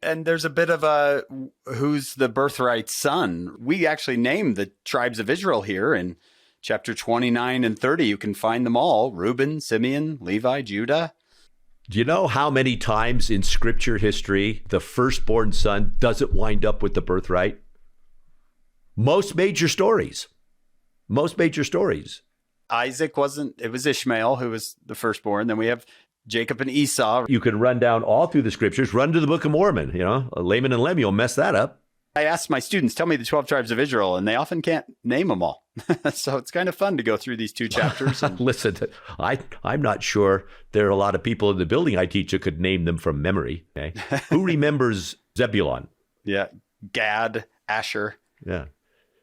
And there's a bit of a who's the birthright son. We actually named the tribes of Israel here in chapter 29 and 30. You can find them all: Reuben, Simeon, Levi, Judah. Do you know how many times in scripture history the firstborn son doesn't wind up with the birthright? Most major stories. Isaac wasn't, it was Ishmael who was the firstborn. Then we have Jacob and Esau. You can run down all through the scriptures, run to the Book of Mormon, Laman and Lemuel mess that up. I asked my students, tell me the 12 tribes of Israel, and they often can't name them all. So it's kind of fun to go through these two chapters. Listen, I'm not sure there are a lot of people in the building I teach that could name them from memory. Okay? Who remembers Zebulon? Yeah, Gad, Asher. Yeah.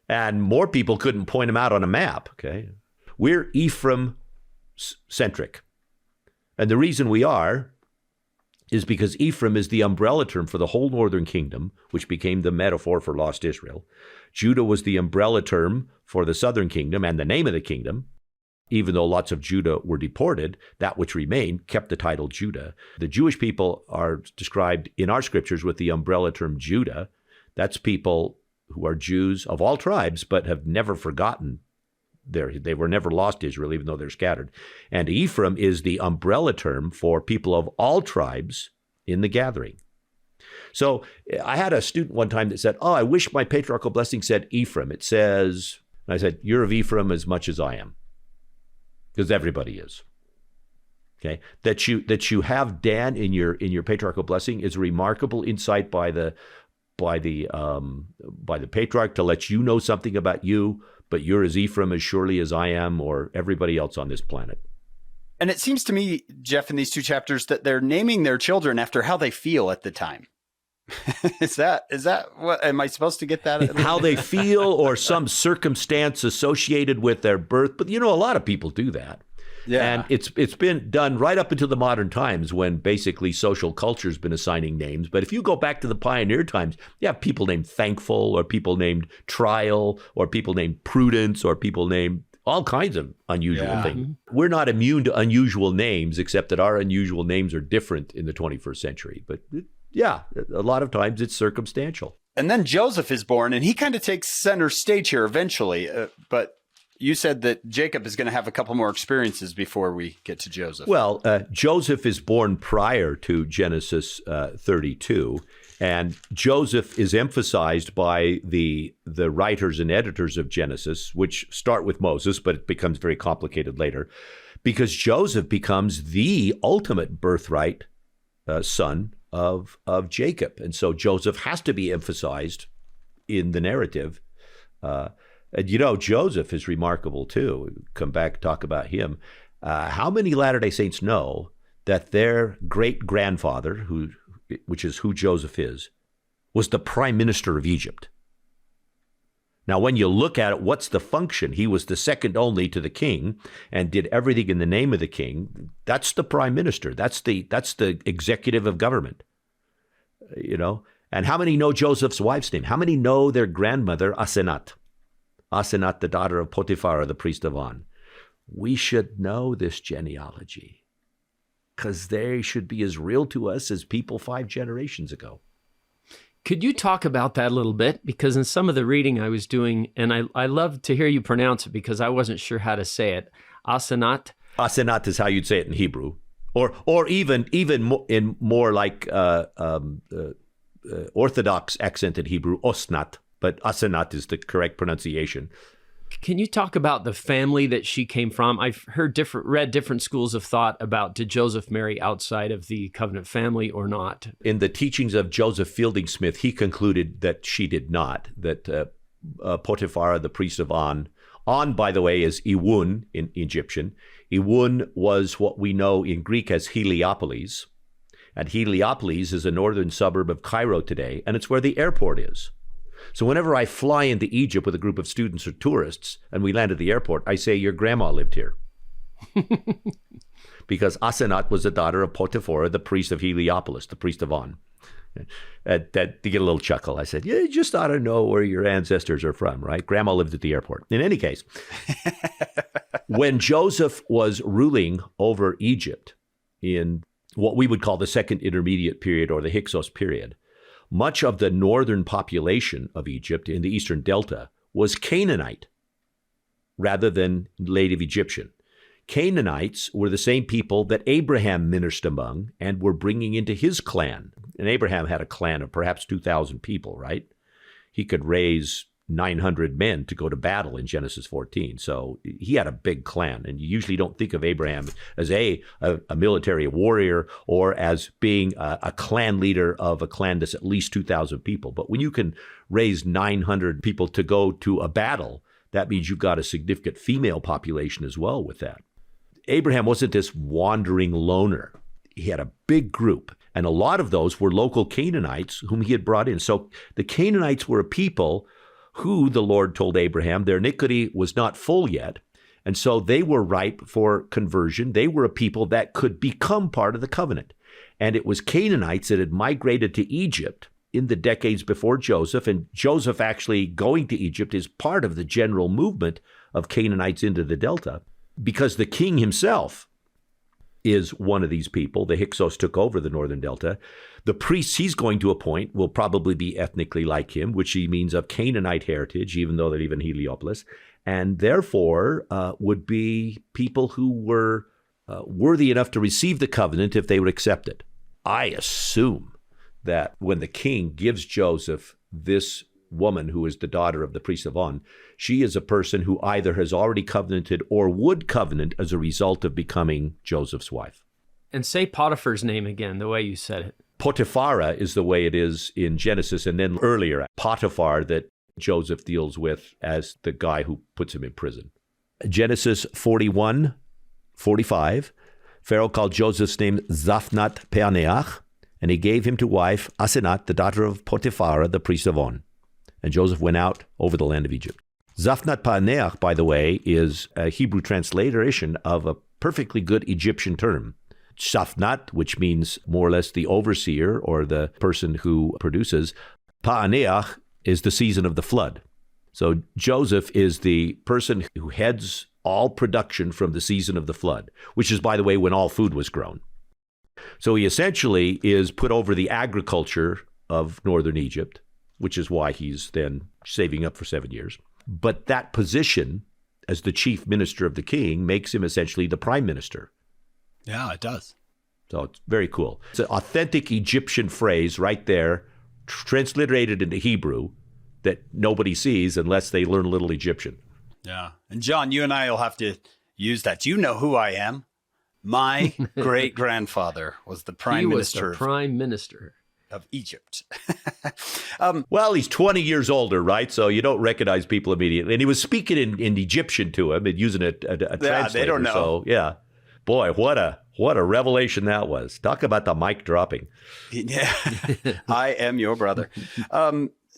And more people couldn't point them out on a map. Okay, we're Ephraim-centric. And the reason we are is because Ephraim is the umbrella term for the whole northern kingdom, which became the metaphor for lost Israel. Judah was the umbrella term for the southern kingdom and the name of the kingdom. Even though lots of Judah were deported, that which remained kept the title Judah. The Jewish people are described in our scriptures with the umbrella term Judah. That's people who are Jews of all tribes, but have never forgotten. They were never lost Israel, even though they're scattered. And Ephraim is the umbrella term for people of all tribes in the gathering. So I had a student one time that said, I wish my patriarchal blessing said Ephraim. It says, and I said, you're of Ephraim as much as I am, because everybody is. Okay, that you have Dan in your patriarchal blessing is a remarkable insight by the patriarch to let you know something about you, but you're as Ephraim as surely as I am or everybody else on this planet. And it seems to me, Jeff, in these two chapters that they're naming their children after how they feel at the time. Is that what, am I supposed to get that? How they feel or some circumstance associated with their birth. But a lot of people do that. Yeah. And it's been done right up until the modern times when basically social culture's been assigning names. But if you go back to the pioneer times, you have people named Thankful or people named Trial or people named Prudence or people named all kinds of unusual things. We're not immune to unusual names, except that our unusual names are different in the 21st century. But a lot of times it's circumstantial. And then Joseph is born, and he kind of takes center stage here eventually. But you said that Jacob is going to have a couple more experiences before we get to Joseph. Well, Joseph is born prior to Genesis 32, and Joseph is emphasized by the writers and editors of Genesis, which start with Moses, but it becomes very complicated later, because Joseph becomes the ultimate birthright son of Jacob. And so Joseph has to be emphasized in the narrative. And Joseph is remarkable too. Come back, talk about him. How many Latter-day Saints know that their great-grandfather, which is who Joseph is, was the prime minister of Egypt? Now, when you look at it, what's the function? He was the second only to the king and did everything in the name of the king. That's the prime minister. That's the executive of government. And how many know Joseph's wife's name? How many know their grandmother, Asenath? Asenath, the daughter of Potiphar, the priest of On. We should know this genealogy because they should be as real to us as people 5 generations ago. Could you talk about that a little bit? Because in some of the reading I was doing, and I love to hear you pronounce it because I wasn't sure how to say it. Asenath? Asenath is how you'd say it in Hebrew. Or even in more like Orthodox accented Hebrew, Osnath. But Asenath is the correct pronunciation. Can you talk about the family that she came from? I've read different schools of thought about, did Joseph marry outside of the covenant family or not? In the teachings of Joseph Fielding Smith, he concluded that she did not, that Potiphar, the priest of On, by the way, is Iwun in Egyptian. Iwun was what we know in Greek as Heliopolis. And Heliopolis is a northern suburb of Cairo today, and it's where the airport is. So whenever I fly into Egypt with a group of students or tourists and we land at the airport, I say, your grandma lived here. Because Asenath was the daughter of Potiphar, the priest of Heliopolis, the priest of On. That to get a little chuckle, I said, you just ought to know where your ancestors are from, right? Grandma lived at the airport. In any case, when Joseph was ruling over Egypt in what we would call the second intermediate period or the Hyksos period, much of the northern population of Egypt in the eastern delta was Canaanite rather than native Egyptian. Canaanites were the same people that Abraham ministered among and were bringing into his clan. And Abraham had a clan of perhaps 2,000 people, right? He could raise 900 men to go to battle in Genesis 14. So he had a big clan. And you usually don't think of Abraham as a military warrior or as being a clan leader of a clan that's at least 2,000 people. But when you can raise 900 people to go to a battle, that means you've got a significant female population as well with that. Abraham wasn't this wandering loner. He had a big group, and a lot of those were local Canaanites whom he had brought in. So the Canaanites were a people who the Lord told Abraham their iniquity was not full yet, and so they were ripe for conversion. They were a people that could become part of the covenant. And it was Canaanites that had migrated to Egypt in the decades before Joseph, and Joseph actually going to Egypt is part of the general movement of Canaanites into the Delta, because the king himself is one of these people. The Hyksos took over the northern Delta. The priests he's going to appoint will probably be ethnically like him, which he means of Canaanite heritage, even though they live in Heliopolis, and therefore would be people who were worthy enough to receive the covenant if they would accept it. I assume that when the king gives Joseph this woman who is the daughter of the priest of On, she is a person who either has already covenanted or would covenant as a result of becoming Joseph's wife. And say Potiphar's name again, the way you said it. Potiphara is the way it is in Genesis, and then earlier, Potiphar that Joseph deals with as the guy who puts him in prison. Genesis 41:45, Pharaoh called Joseph's name Zaphnath Paneach, and he gave him to wife Asenath, the daughter of Potiphar, the priest of On. And Joseph went out over the land of Egypt. Zaphnath Paneach, by the way, is a Hebrew transliteration of a perfectly good Egyptian term. Zaphnath, which means more or less the overseer or the person who produces. Paneach is the season of the flood. So Joseph is the person who heads all production from the season of the flood, which is, by the way, when all food was grown. So he essentially is put over the agriculture of northern Egypt, which is why he's then saving up for 7 years. But that position as the chief minister of the king makes him essentially the prime minister. Yeah, it does. So it's very cool. It's an authentic Egyptian phrase right there, transliterated into Hebrew, that nobody sees unless they learn a little Egyptian. Yeah. And John, you and I will have to use that. Do you know who I am? My great-grandfather was the prime minister. He was the prime minister of Egypt. Well, he's 20 years older, right? So you don't recognize people immediately. And he was speaking in Egyptian to him and using a translator. Yeah, they don't know. So, yeah. Boy, what a revelation that was. Talk about the mic dropping. Yeah. I am your brother.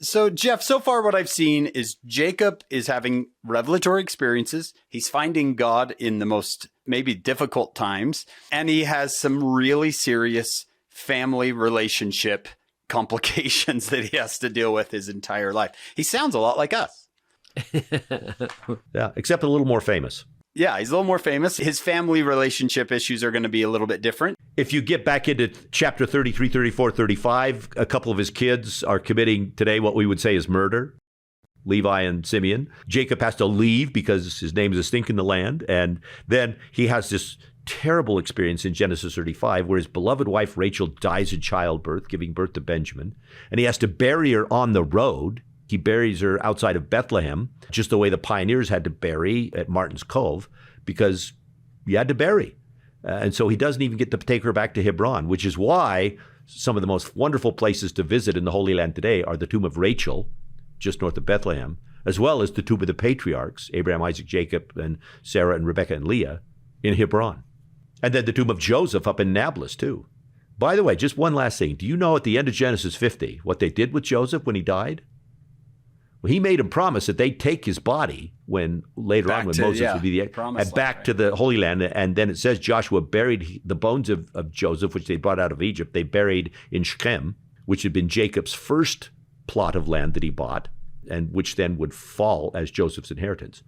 So, Jeff, so far what I've seen is Jacob is having revelatory experiences. He's finding God in the most maybe difficult times. And he has some really serious family relationship complications that he has to deal with his entire life. He sounds a lot like us. Yeah, except a little more famous. Yeah, he's a little more famous. His family relationship issues are going to be a little bit different. If you get back into chapter 33, 34, 35, a couple of his kids are committing today what we would say is murder, Levi and Simeon. Jacob has to leave because his name is a stink in the land. And then he has this terrible experience in Genesis 35 where his beloved wife Rachel dies in childbirth, giving birth to Benjamin. And he has to bury her on the road. He buries her outside of Bethlehem, just the way the pioneers had to bury at Martin's Cove, because you had to bury. And so he doesn't even get to take her back to Hebron, which is why some of the most wonderful places to visit in the Holy Land today are the tomb of Rachel, just north of Bethlehem, as well as the tomb of the patriarchs, Abraham, Isaac, Jacob, and Sarah, and Rebekah, and Leah, in Hebron. And then the tomb of Joseph up in Nablus, too. By the way, just one last thing. Do you know at the end of Genesis 50 what they did with Joseph when he died? Well, he made him promise that they'd take his body when later on when Moses would be back to the Holy Land. And then it says Joshua buried the bones of Joseph, which they brought out of Egypt. They buried in Shechem, which had been Jacob's first plot of land that he bought, and which then would fall as Joseph's inheritance.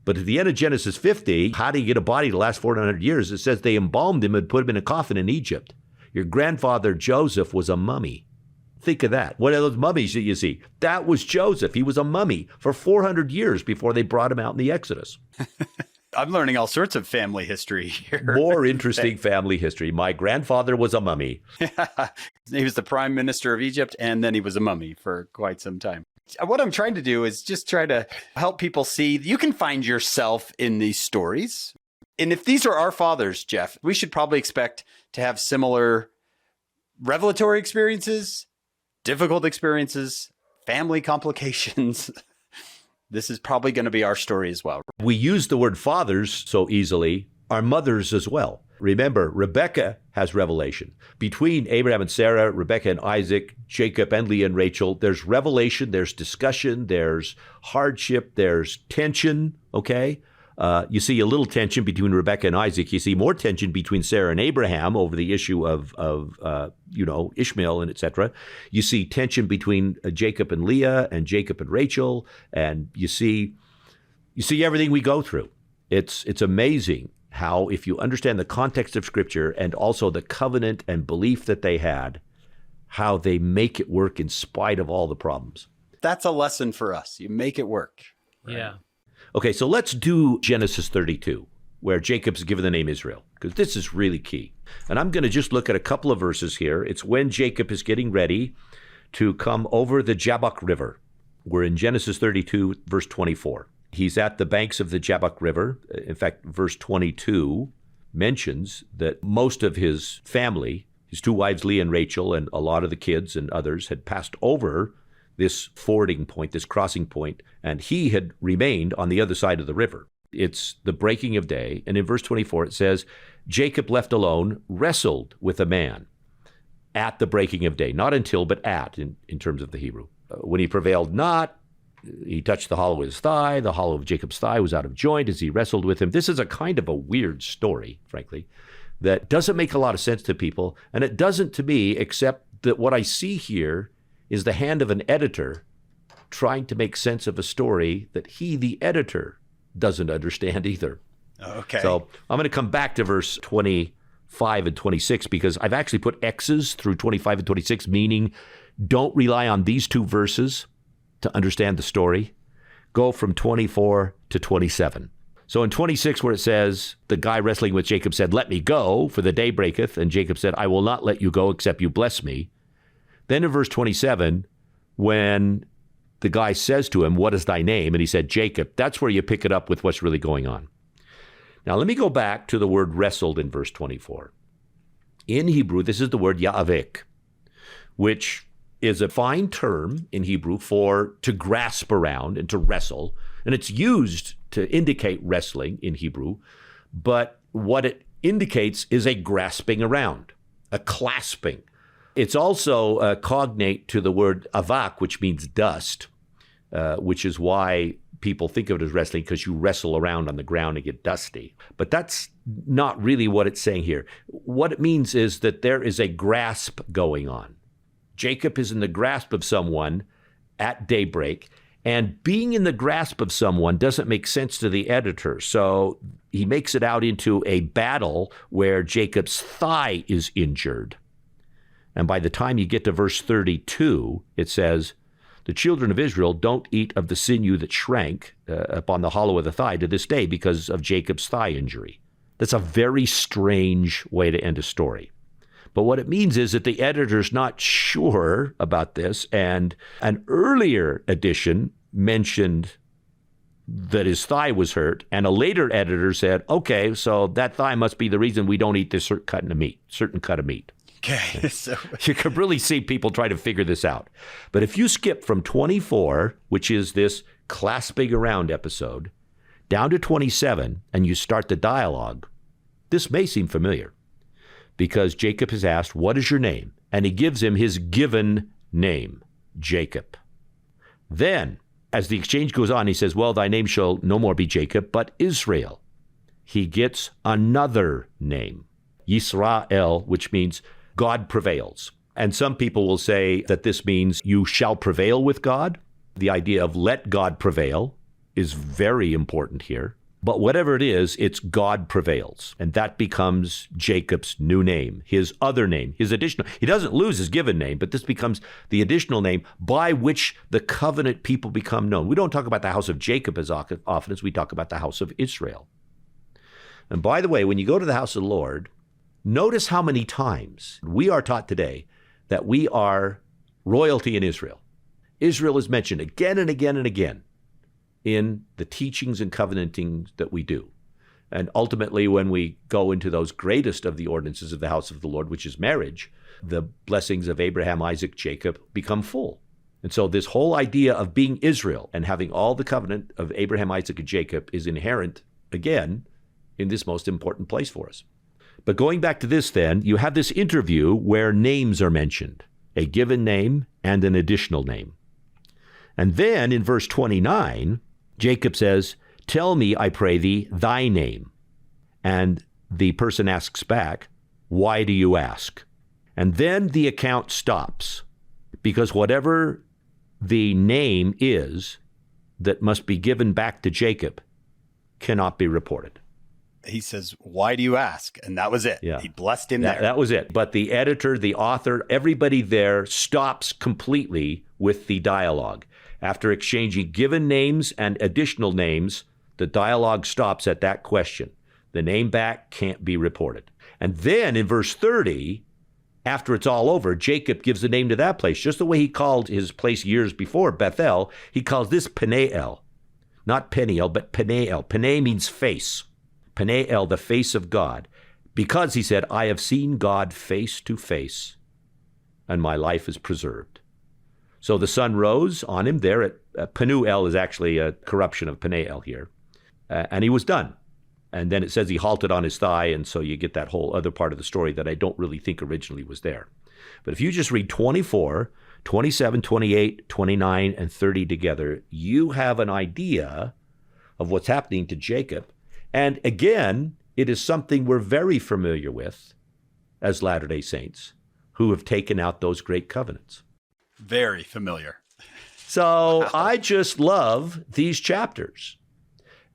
But at the end of Genesis 50, how do you get a body to last 400 years? It says they embalmed him and put him in a coffin in Egypt. Your grandfather Joseph was a mummy Think of that. What are those mummies that you see? That was Joseph. He was a mummy for 400 years before they brought him out in the Exodus. I'm learning all sorts of family history here. More interesting family history. My grandfather was a mummy. He was the prime minister of Egypt, and then he was a mummy for quite some time. What I'm trying to do is just try to help people see you can find yourself in these stories. And if these are our fathers, Jeff, we should probably expect to have similar revelatory experiences, difficult experiences, family complications. This is probably going to be our story as well. We use the word fathers so easily, our mothers as well. Remember, Rebecca has revelation. Between Abraham and Sarah, Rebecca and Isaac, Jacob and Leah and Rachel, there's revelation, there's discussion, there's hardship, there's tension, okay? You see a little tension between Rebecca and Isaac. You see more tension between Sarah and Abraham over the issue of Ishmael and etc. You see tension between Jacob and Leah and Jacob and Rachel, and you see everything we go through. It's amazing how, if you understand the context of Scripture and also the covenant and belief that they had, how they make it work in spite of all the problems. That's a lesson for us. You make it work. Right? Yeah. Okay, so let's do Genesis 32, where Jacob's given the name Israel, because this is really key. And I'm going to just look at a couple of verses here. It's when Jacob is getting ready to come over the Jabbok River. We're in Genesis 32, verse 24. He's at the banks of the Jabbok River. In fact, verse 22 mentions that most of his family, his two wives, Leah and Rachel, and a lot of the kids and others had passed over this fording point, this crossing point, and he had remained on the other side of the river. It's the breaking of day. And in verse 24, it says, Jacob left alone wrestled with a man at the breaking of day. Not until, but at, in terms of the Hebrew. When he prevailed not, he touched the hollow of his thigh. The hollow of Jacob's thigh was out of joint as he wrestled with him. This is a kind of a weird story, frankly, that doesn't make a lot of sense to people. And it doesn't to me, except that what I see here is the hand of an editor trying to make sense of a story that he, the editor, doesn't understand either. Okay. So I'm going to come back to verse 25 and 26 because I've actually put X's through 25 and 26, meaning don't rely on these two verses to understand the story. Go from 24 to 27. So in 26, where it says, the guy wrestling with Jacob said, let me go, for the day breaketh. And Jacob said, I will not let you go except you bless me. Then in verse 27, when the guy says to him, what is thy name? And he said, Jacob. That's where you pick it up with what's really going on. Now, let me go back to the word wrestled in verse 24. In Hebrew, this is the word ya'avik, which is a fine term in Hebrew for to grasp around and to wrestle. And it's used to indicate wrestling in Hebrew. But what it indicates is a grasping around, a clasping. It's also cognate to the word avak, which means dust, which is why people think of it as wrestling, because you wrestle around on the ground and get dusty. But that's not really what it's saying here. What it means is that there is a grasp going on. Jacob is in the grasp of someone at daybreak, and being in the grasp of someone doesn't make sense to the editor. So he makes it out into a battle where Jacob's thigh is injured. And by the time you get to verse 32, it says, the children of Israel don't eat of the sinew that shrank upon the hollow of the thigh to this day because of Jacob's thigh injury. That's a very strange way to end a story. But what it means is that the editor's not sure about this, and an earlier edition mentioned that his thigh was hurt, and a later editor said, okay, so that thigh must be the reason we don't eat this certain cut of meat. Okay. So you can really see people try to figure this out. But if you skip from 24, which is this clasping around episode, down to 27, and you start the dialogue, this may seem familiar because Jacob has asked, what is your name? And he gives him his given name, Jacob. Then, as the exchange goes on, he says, well, thy name shall no more be Jacob, but Israel. He gets another name, Yisrael, which means God prevails. And some people will say that this means you shall prevail with God. The idea of let God prevail is very important here. But whatever it is, it's God prevails. And that becomes Jacob's new name, his other name, his additional. He doesn't lose his given name, but this becomes the additional name by which the covenant people become known. We don't talk about the house of Jacob as often as we talk about the house of Israel. And by the way, when you go to the house of the Lord, notice how many times we are taught today that we are royalty in Israel. Israel is mentioned again and again and again in the teachings and covenanting that we do. And ultimately, when we go into those greatest of the ordinances of the house of the Lord, which is marriage, the blessings of Abraham, Isaac, Jacob become full. And so this whole idea of being Israel and having all the covenant of Abraham, Isaac, and Jacob is inherent, again, in this most important place for us. But going back to this then, you have this interview where names are mentioned, a given name and an additional name. And then in verse 29, Jacob says, "Tell me, I pray thee, thy name." And the person asks back, "Why do you ask?" And then the account stops, because whatever the name is that must be given back to Jacob cannot be reported. He says, "Why do you ask?" And that was it. Yeah. He blessed him there. That was it. But the editor, the author, everybody there stops completely with the dialogue. After exchanging given names and additional names, the dialogue stops at that question. The name back can't be reported. And then in verse 30, after it's all over, Jacob gives the name to that place. Just the way he called his place years before, Bethel, he calls this Peniel. Not Peniel, but Peniel. Pene means face. Peniel, the face of God. Because he said, "I have seen God face to face, and my life is preserved." So the sun rose on him there at Penuel is actually a corruption of Peniel here. And he was done. And then it says he halted on his thigh, and so you get that whole other part of the story that I don't really think originally was there. But if you just read 24, 27, 28, 29, and 30 together, you have an idea of what's happening to Jacob. And again, it is something we're very familiar with as Latter-day Saints who have taken out those great covenants. Very familiar. So Wow. I just love these chapters.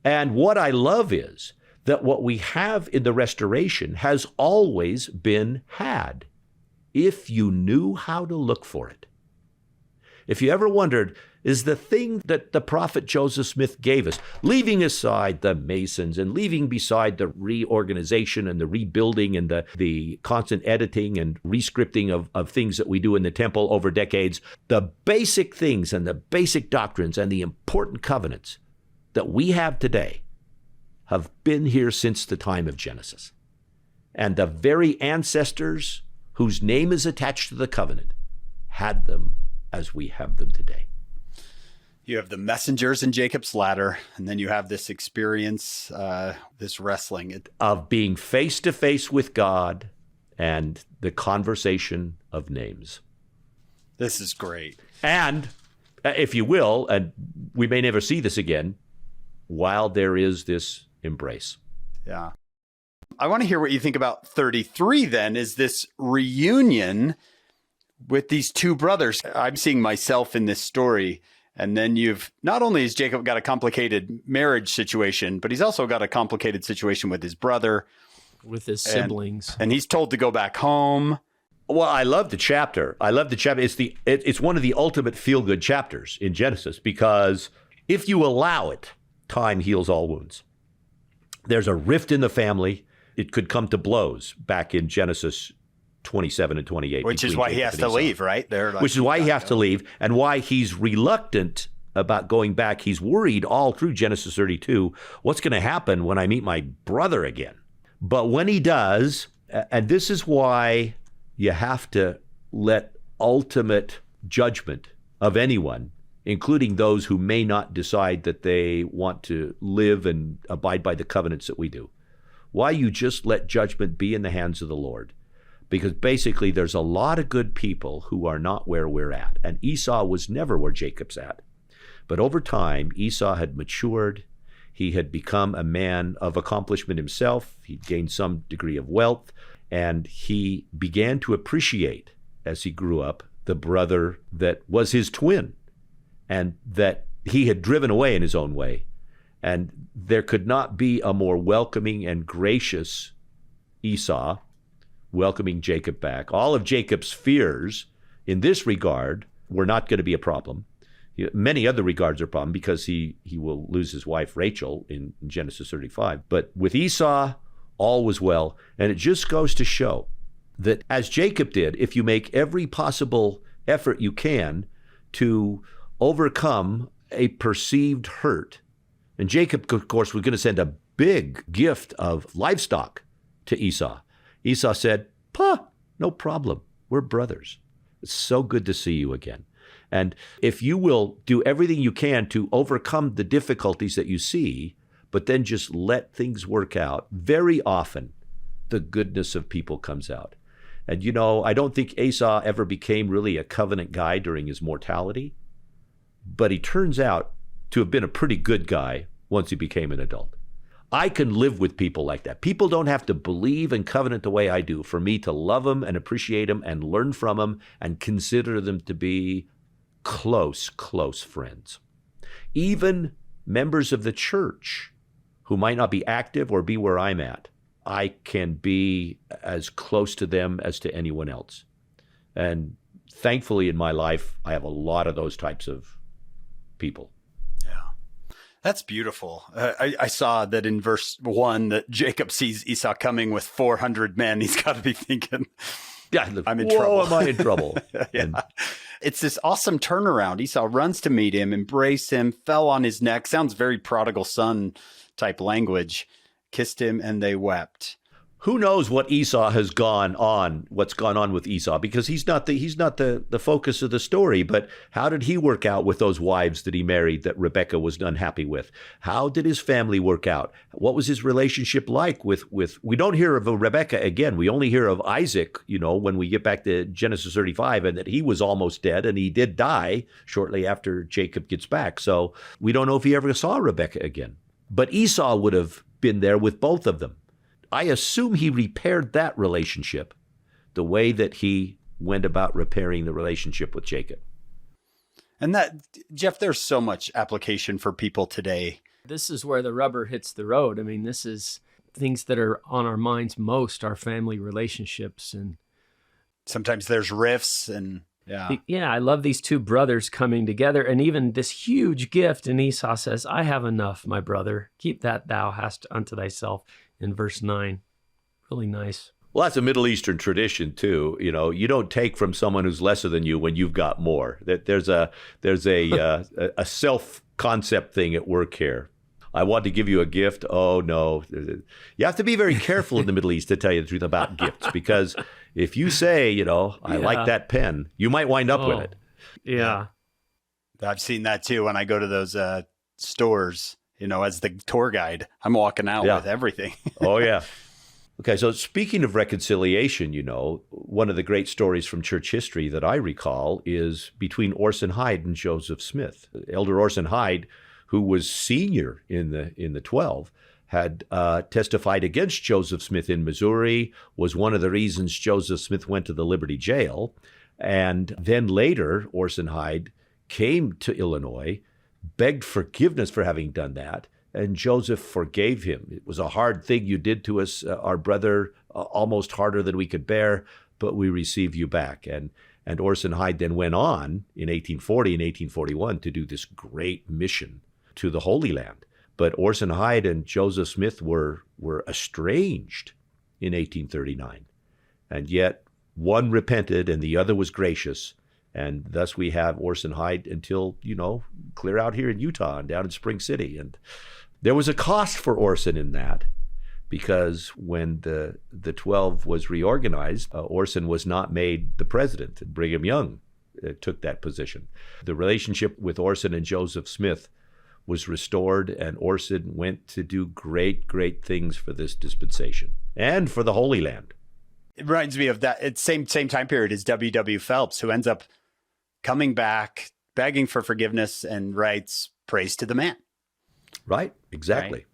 And what I love is that what we have in the restoration has always been had, if you knew how to look for it. If you ever wondered, is the thing that the prophet Joseph Smith gave us, leaving aside the Masons and leaving beside the reorganization and the rebuilding and the constant editing and rescripting of things that we do in the temple over decades, the basic things and the basic doctrines and the important covenants that we have today have been here since the time of Genesis. And the very ancestors whose name is attached to the covenant had them as we have them today. You have the messengers in Jacob's ladder, and then you have this experience, this wrestling. Of being face to face with God and the conversation of names. This is great. And, if you will, and we may never see this again, while there is this embrace. Yeah. I want to hear what you think about 33 then, is this reunion with these two brothers. I'm seeing myself in this story. And then you've, not only has Jacob got a complicated marriage situation, but he's also got a complicated situation with his brother. With his siblings. And he's told to go back home. Well, I love the chapter. It's one of the ultimate feel-good chapters in Genesis, because if you allow it, time heals all wounds. There's a rift in the family. It could come to blows back in Genesis 27 and 28. Which is why he has to leave, right? Which is why he has to leave, and why he's reluctant about going back. He's worried all through Genesis 32, what's going to happen when I meet my brother again? But when he does, and this is why you have to let ultimate judgment of anyone, including those who may not decide that they want to live and abide by the covenants that we do, why you just let judgment be in the hands of the Lord. Because basically there's a lot of good people who are not where we're at. And Esau was never where Jacob's at. But over time, Esau had matured. He had become a man of accomplishment himself. He'd gained some degree of wealth. And he began to appreciate, as he grew up, the brother that was his twin and that he had driven away in his own way. And there could not be a more welcoming and gracious Esau welcoming Jacob back. All of Jacob's fears in this regard were not going to be a problem. Many other regards are a problem because he will lose his wife Rachel in Genesis 35. But with Esau, all was well. And it just goes to show that, as Jacob did, if you make every possible effort you can to overcome a perceived hurt. And Jacob, of course, was going to send a big gift of livestock to Esau. Esau said, no problem. We're brothers. It's so good to see you again. And if you will do everything you can to overcome the difficulties that you see, but then just let things work out, very often the goodness of people comes out. And I don't think Esau ever became really a covenant guy during his mortality, but he turns out to have been a pretty good guy once he became an adult. I can live with people like that. People don't have to believe in covenant the way I do for me to love them and appreciate them and learn from them and consider them to be close friends. Even members of the church who might not be active or be where I'm at, I can be as close to them as to anyone else. And thankfully in my life, I have a lot of those types of people. That's beautiful. I saw that in verse 1 that Jacob sees Esau coming with 400 men. He's got to be thinking, I'm in trouble. Am I in trouble? It's this awesome turnaround. Esau runs to meet him, embraced him, fell on his neck. Sounds very prodigal son type language. Kissed him and they wept. Who knows what Esau has what's gone on with Esau, because he's not the focus of the story. But how did he work out with those wives that he married that Rebekah was unhappy with? How did his family work out? What was his relationship like with we don't hear of Rebekah again. We only hear of Isaac, when we get back to Genesis 35, and that he was almost dead, and he did die shortly after Jacob gets back. So we don't know if he ever saw Rebekah again. But Esau would have been there with both of them. I assume he repaired that relationship the way that he went about repairing the relationship with Jacob. And that, Jeff, there's so much application for people today. This is where the rubber hits the road. I mean, this is things that are on our minds most, our family relationships. And sometimes there's rifts and yeah, I love these two brothers coming together, and even this huge gift. And Esau says, I have enough, my brother. Keep that thou hast unto thyself, in verse 9. Really nice. Well, that's a Middle Eastern tradition too. You don't take from someone who's lesser than you when you've got more. There's a self-concept thing at work here. I want to give you a gift. Oh, no. You have to be very careful in the Middle East, to tell you the truth, about gifts, because if you say, I like that pen, you might wind up with it. Yeah. I've seen that too when I go to those stores, as the tour guide. I'm walking out with everything. Oh, yeah. Okay, so speaking of reconciliation, one of the great stories from church history that I recall is between Orson Hyde and Joseph Smith. Elder Orson Hyde, who was senior in the 12, had testified against Joseph Smith in Missouri, was one of the reasons Joseph Smith went to the Liberty Jail. And then later, Orson Hyde came to Illinois, begged forgiveness for having done that, and Joseph forgave him. It was a hard thing you did to us, our brother, almost harder than we could bear, but we receive you back. And Orson Hyde then went on in 1840 and 1841 to do this great mission to the Holy Land. But Orson Hyde and Joseph Smith were estranged in 1839. And yet one repented and the other was gracious. And thus we have Orson Hyde until, clear out here in Utah and down in Spring City. And there was a cost for Orson in that, because when the 12 was reorganized, Orson was not made the president. Brigham Young took that position. The relationship with Orson and Joseph Smith was restored, and Orson went to do great, great things for this dispensation and for the Holy Land. It reminds me of that same time period as W.W. Phelps, who ends up coming back, begging for forgiveness, and writes, "Praise to the man." Right, exactly. Right?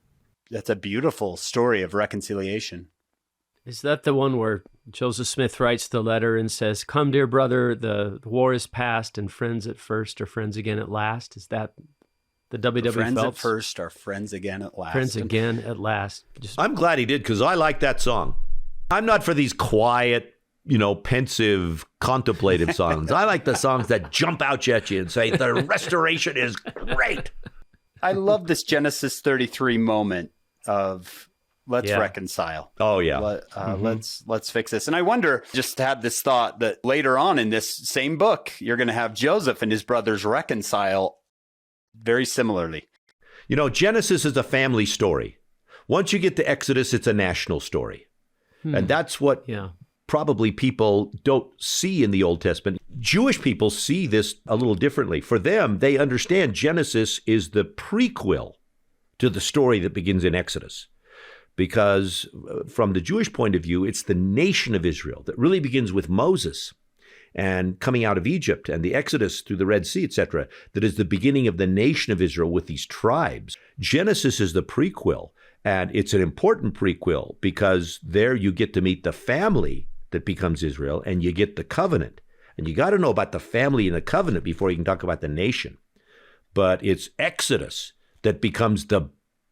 That's a beautiful story of reconciliation. Is that the one where Joseph Smith writes the letter and says, "Come, dear brother, the war is past, and friends at first are friends again at last"? Is that The WW Friends Phelps. at first are friends again at last. Friends again at last. Just I'm glad he did because I like that song. I'm not for these quiet, pensive, contemplative songs. I like the songs that jump out at you and say, the restoration is great. I love this Genesis 33 moment of let's Yeah. reconcile. Oh, yeah. Let's fix this. And I wonder, just had this thought that later on in this same book, you're going to have Joseph and his brothers reconcile very similarly. Genesis is a family story. Once you get to Exodus, it's a national story. And that's what yeah. probably people don't see in the Old Testament. Jewish people see this a little differently. For them, they understand Genesis is the prequel to the story that begins in Exodus. Because from the Jewish point of view, it's the nation of Israel that really begins with Moses and coming out of Egypt and the Exodus through the Red Sea, etc., that is the beginning of the nation of Israel with these tribes. Genesis is the prequel, and it's an important prequel because there you get to meet the family that becomes Israel, and you get the covenant. And you got to know about the family and the covenant before you can talk about the nation. But it's Exodus that becomes the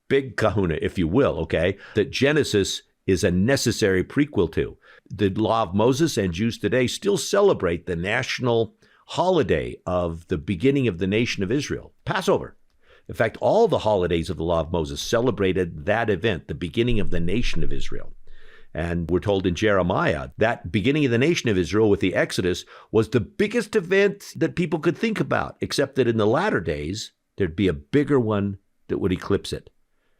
big kahuna, if you will, okay, that Genesis is a necessary prequel to. The law of Moses and Jews today still celebrate the national holiday of the beginning of the nation of Israel, Passover. In fact, all the holidays of the law of Moses celebrated that event, the beginning of the nation of Israel. And we're told in Jeremiah that beginning of the nation of Israel with the Exodus was the biggest event that people could think about, except that in the latter days, there'd be a bigger one that would eclipse it.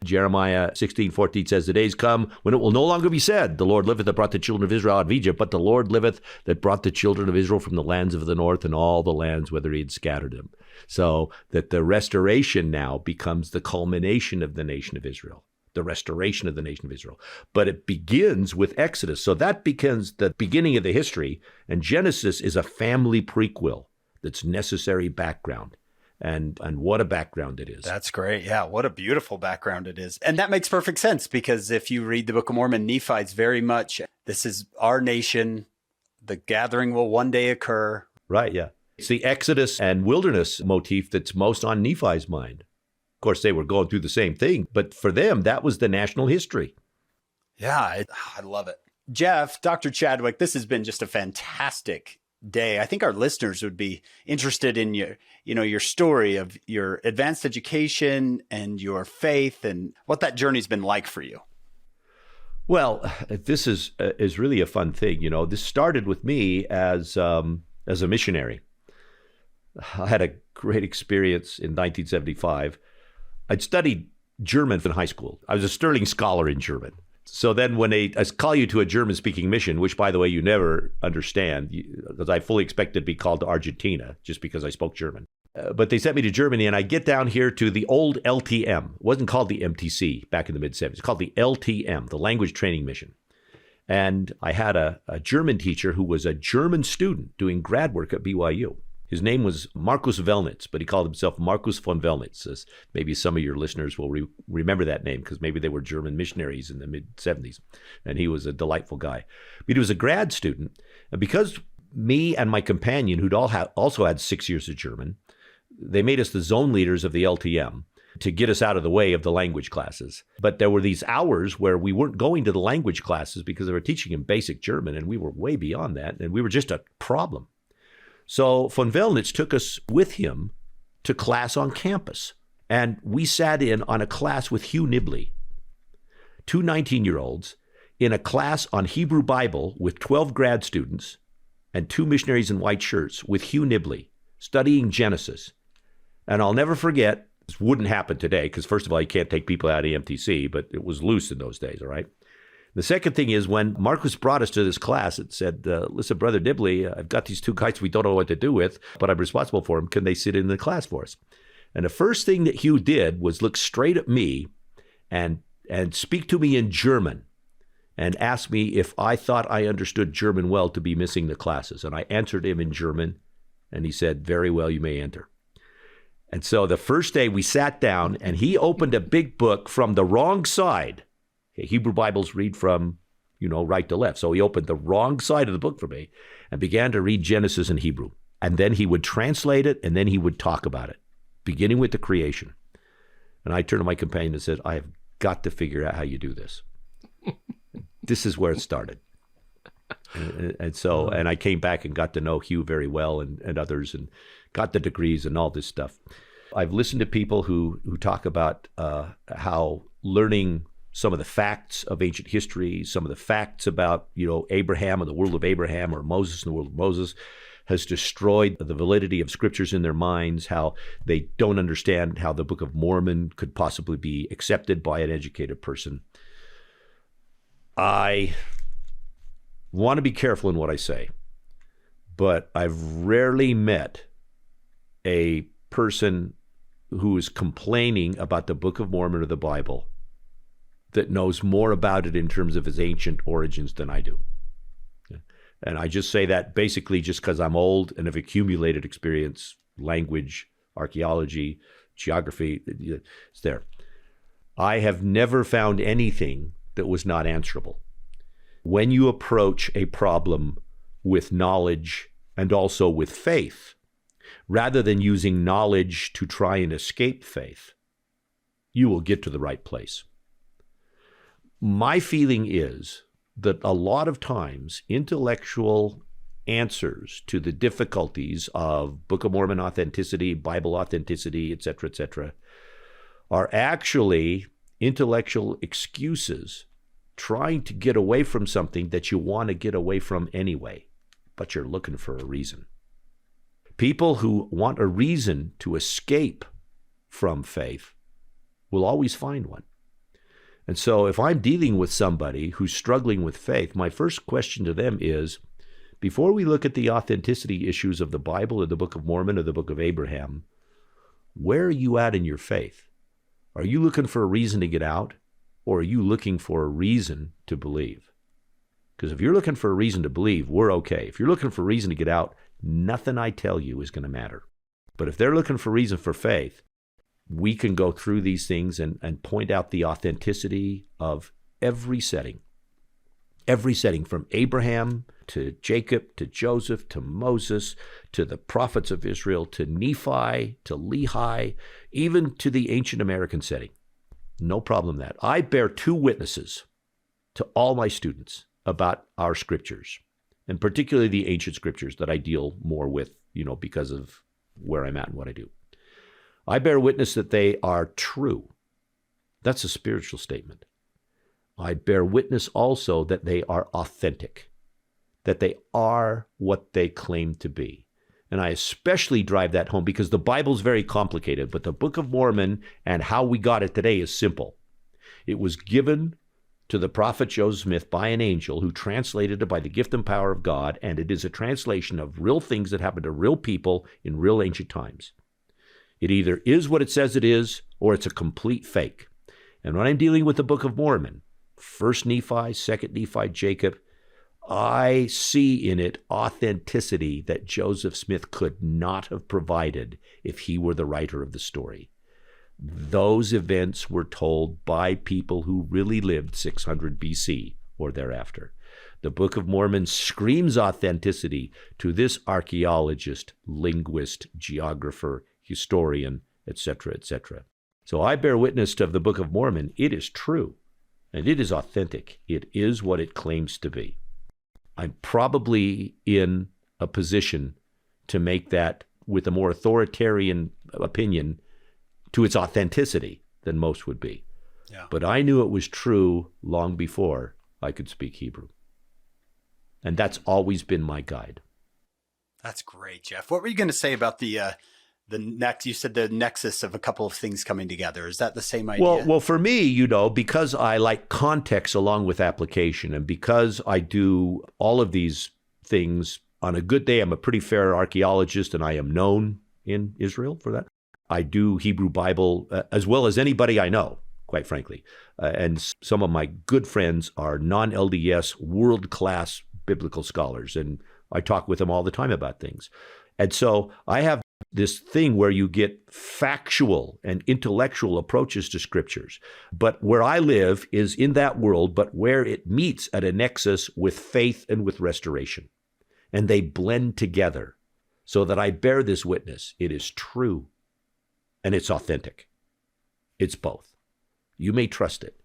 Jeremiah 16:14 says, the days come when it will no longer be said, the Lord liveth that brought the children of Israel out of Egypt, but the Lord liveth that brought the children of Israel from the lands of the north and all the lands whither he had scattered them. So that the restoration now becomes the culmination of the nation of Israel, the restoration of the nation of Israel. But it begins with Exodus. So that becomes the beginning of the history, and Genesis is a family prequel that's necessary background. And what a background it is. That's great. Yeah, what a beautiful background it is. And that makes perfect sense because if you read the Book of Mormon, Nephi's very much, this is our nation. The gathering will one day occur. Right, yeah. It's the Exodus and wilderness motif that's most on Nephi's mind. Of course, they were going through the same thing, but for them, that was the national history. Yeah, I love it. Jeff, Dr. Chadwick, this has been just a fantastic day. I think our listeners would be interested in your story of your advanced education and your faith and what that journey's been like for you. Well, this is really a fun thing. This started with me as a missionary. I had a great experience in 1975. I'd studied German in high school. I was a sterling scholar in German. So then when they call you to a German-speaking mission, which, by the way, you never understand, because I fully expected to be called to Argentina just because I spoke German. But they sent me to Germany, and I get down here to the old LTM. It wasn't called the MTC back in the mid-'70s. It's called the LTM, the Language Training Mission. And I had a German teacher who was a German student doing grad work at BYU. His name was Markus Wellnitz, but he called himself Markus von Wellnitz. As maybe some of your listeners will remember that name because maybe they were German missionaries in the mid-'70s. And he was a delightful guy. But he was a grad student. And because me and my companion, who'd also had 6 years of German, they made us the zone leaders of the LTM to get us out of the way of the language classes. But there were these hours where we weren't going to the language classes because they were teaching in basic German, and we were way beyond that, and we were just a problem. So von Wellnitz took us with him to class on campus, and we sat in on a class with Hugh Nibley, two 19-year-olds, in a class on Hebrew Bible with 12 grad students and two missionaries in white shirts with Hugh Nibley, studying Genesis. And I'll never forget, this wouldn't happen today, because first of all, you can't take people out of MTC, but it was loose in those days, all right? The second thing is when Marcus brought us to this class, it said, listen, Brother Nibley, I've got these two guys we don't know what to do with, but I'm responsible for them. Can they sit in the class for us? And the first thing that Hugh did was look straight at me and speak to me in German and ask me if I thought I understood German well to be missing the classes. And I answered him in German, and he said, very well, you may enter. And so the first day we sat down, and he opened a big book from the wrong side. Okay, Hebrew Bibles read from, right to left. So he opened the wrong side of the book for me and began to read Genesis in Hebrew. And then he would translate it, and then he would talk about it, beginning with the creation. And I turned to my companion and said, I have got to figure out how you do this. This is where it started. And I came back and got to know Hugh very well and others, and got the degrees and all this stuff. I've listened to people who talk about how learning some of the facts of ancient history, some of the facts about, Abraham and the world of Abraham, or Moses and the world of Moses, has destroyed the validity of scriptures in their minds, how they don't understand how the Book of Mormon could possibly be accepted by an educated person. I want to be careful in what I say, but I've rarely met a person who is complaining about the Book of Mormon or the Bible that knows more about it in terms of its ancient origins than I do. And I just say that basically just because I'm old and have accumulated experience, language, archaeology, geography, it's there. I have never found anything that was not answerable. When you approach a problem with knowledge and also with faith, rather than using knowledge to try and escape faith, you will get to the right place. My feeling is that a lot of times intellectual answers to the difficulties of Book of Mormon authenticity, Bible authenticity, etc., are actually intellectual excuses trying to get away from something that you want to get away from anyway, but you're looking for a reason. People who want a reason to escape from faith will always find one. And so if I'm dealing with somebody who's struggling with faith, my first question to them is, before we look at the authenticity issues of the Bible or the Book of Mormon or the Book of Abraham, where are you at in your faith? Are you looking for a reason to get out, or are you looking for a reason to believe? Because if you're looking for a reason to believe, we're okay. If you're looking for a reason to get out, nothing I tell you is going to matter. But if they're looking for reason for faith, we can go through these things and point out the authenticity of every setting from Abraham to Jacob to Joseph to Moses to the prophets of Israel to Nephi to Lehi, even to the ancient American setting. No problem that. I bear two witnesses to all my students about our scriptures, and particularly the ancient scriptures that I deal more with, because of where I'm at and what I do. I bear witness that they are true. That's a spiritual statement. I bear witness also that they are authentic, that they are what they claim to be. And I especially drive that home because the Bible's very complicated, but the Book of Mormon and how we got it today is simple. It was given to the prophet Joseph Smith by an angel who translated it by the gift and power of God, and it is a translation of real things that happened to real people in real ancient times. It either is what it says it is, or it's a complete fake. And when I'm dealing with the Book of Mormon, 1st Nephi, 2nd Nephi, Jacob, I see in it authenticity that Joseph Smith could not have provided if he were the writer of the story. Those events were told by people who really lived 600 BC or thereafter. The Book of Mormon screams authenticity to this archaeologist, linguist, geographer, historian, etc., etc. So I bear witness to the Book of Mormon. It is true, and it is authentic. It is what it claims to be. I'm probably in a position to make that with a more authoritarian opinion to its authenticity than most would be. Yeah. But I knew it was true long before I could speak Hebrew. And that's always been my guide. That's great, Jeff. What were you going to say about the next? You said the nexus of a couple of things coming together. Is that the same idea? Well, for me, because I like context along with application, and because I do all of these things on a good day, I'm a pretty fair archaeologist, and I am known in Israel for that. I do Hebrew Bible as well as anybody I know, quite frankly. And some of my good friends are non-LDS world-class biblical scholars, and I talk with them all the time about things. And so I have this thing where you get factual and intellectual approaches to scriptures. But where I live is in that world, but where it meets at a nexus with faith and with restoration. And they blend together so that I bear this witness. It is true and it's authentic. It's both. You may trust it.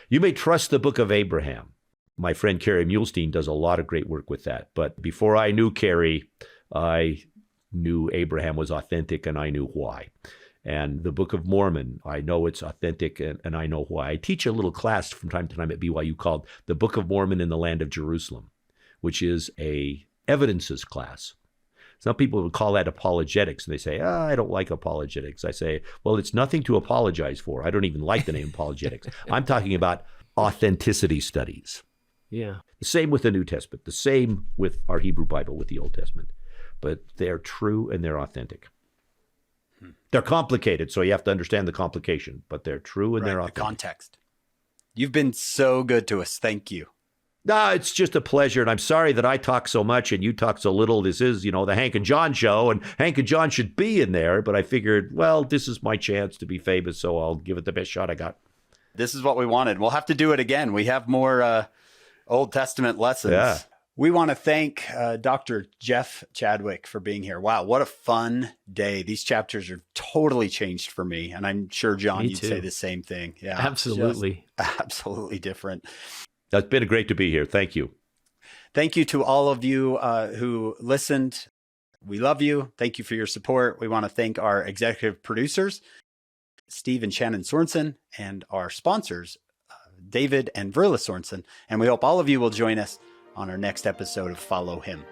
You may trust the book of Abraham. My friend Carrie Mulestein does a lot of great work with that. But before I knew Carrie, I knew Abraham was authentic, and I knew why. And the Book of Mormon, I know it's authentic, and I know why. I teach a little class from time to time at BYU called The Book of Mormon in the Land of Jerusalem, which is a evidences class. Some people would call that apologetics, and they say, I don't like apologetics. I say, well, it's nothing to apologize for. I don't even like the name apologetics. I'm talking about authenticity studies. Yeah. The same with the New Testament, the same with our Hebrew Bible, with the Old Testament. But they're true and they're authentic. They're complicated, so you have to understand the complication, but they're true and they're authentic. The context. You've been so good to us. Thank you. No, it's just a pleasure, and I'm sorry that I talk so much and you talk so little. This is, the Hank and John show, and Hank and John should be in there, but I figured, well, this is my chance to be famous, so I'll give it the best shot I got. This is what we wanted. We'll have to do it again. We have more Old Testament lessons. Yeah. We want to thank Dr. Jeff Chadwick for being here. Wow, what a fun day. These chapters are totally changed for me, and I'm sure, John, Me you'd too. say the same thing. Yeah, Absolutely. Absolutely different. It's been great to be here. Thank you. Thank you to all of you who listened. We love you. Thank you for your support. We want to thank our executive producers, Steve and Shannon Sorensen, and our sponsors, David and Verla Sorensen. And we hope all of you will join us on our next episode of Follow Him.